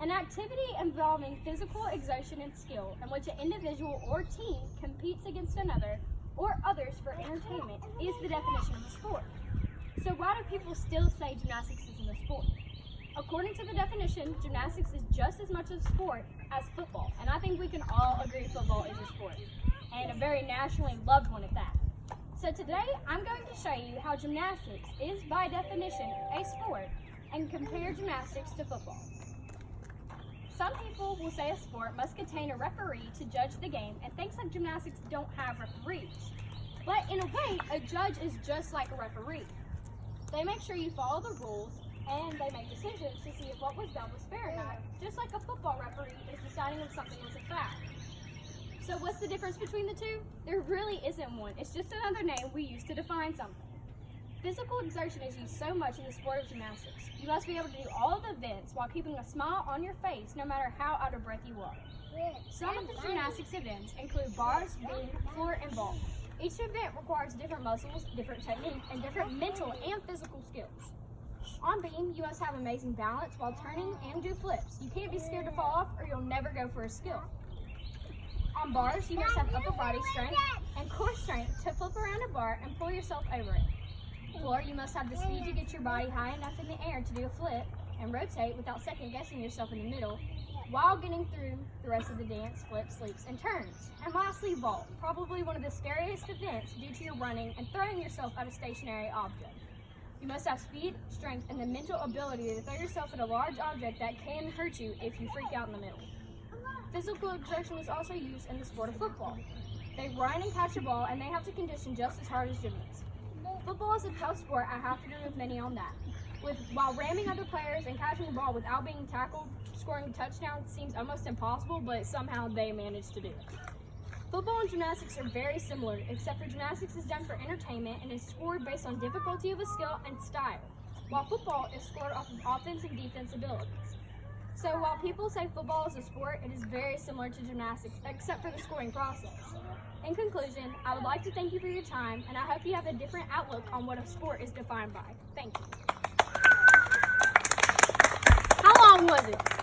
An activity involving physical exertion and skill in which an individual or team competes against another or others for entertainment is the definition of a sport. So why do people still say gymnastics isn't a sport? According to the definition, gymnastics is just as much a sport as football, and I think we can all agree football is a sport, and a very nationally loved one at that. So today, I'm going to show you how gymnastics is by definition a sport and compare gymnastics to football. Some people will say a sport must contain a referee to judge the game and thinks that gymnastics don't have referees. But in a way, a judge is just like a referee. They make sure you follow the rules and they make decisions to see if what was done was fair or not, just like a football referee is deciding if something was a foul. So what's the difference between the two? There really isn't one. It's just another name we use to define something. Physical exertion is used so much in the sport of gymnastics. You must be able to do all of the events while keeping a smile on your face no matter how out of breath you are. Some of the gymnastics events include bars, beam, floor, and vault. Each event requires different muscles, different technique, and different mental and physical skills. On beam, you must have amazing balance while turning and do flips. You can't be scared to fall off or you'll never go for a skill. On bars, you must have upper body strength and core strength to flip around a bar and pull yourself over it. Floor, you must have the speed to get your body high enough in the air to do a flip and rotate without second guessing yourself in the middle while getting through the rest of the dance, flips, leaps, and turns. And lastly, vault, probably one of the scariest events due to your running and throwing yourself at a stationary object. You must have speed, strength, and the mental ability to throw yourself at a large object that can hurt you if you freak out in the middle. Physical exertion is also used in the sport of football. They run and catch a ball, and they have to condition just as hard as gymnasts. Football is a tough sport, I have to agree with many on that. While ramming other players and catching the ball without being tackled, scoring a touchdown seems almost impossible, but somehow they manage to do it. Football and gymnastics are very similar, except for gymnastics is done for entertainment and is scored based on difficulty of a skill and style, while football is scored off of offense and defense abilities. So while people say football is a sport, it is very similar to gymnastics, except for the scoring process. In conclusion, I would like to thank you for your time, and I hope you have a different outlook on what a sport is defined by. Thank you. How long was it?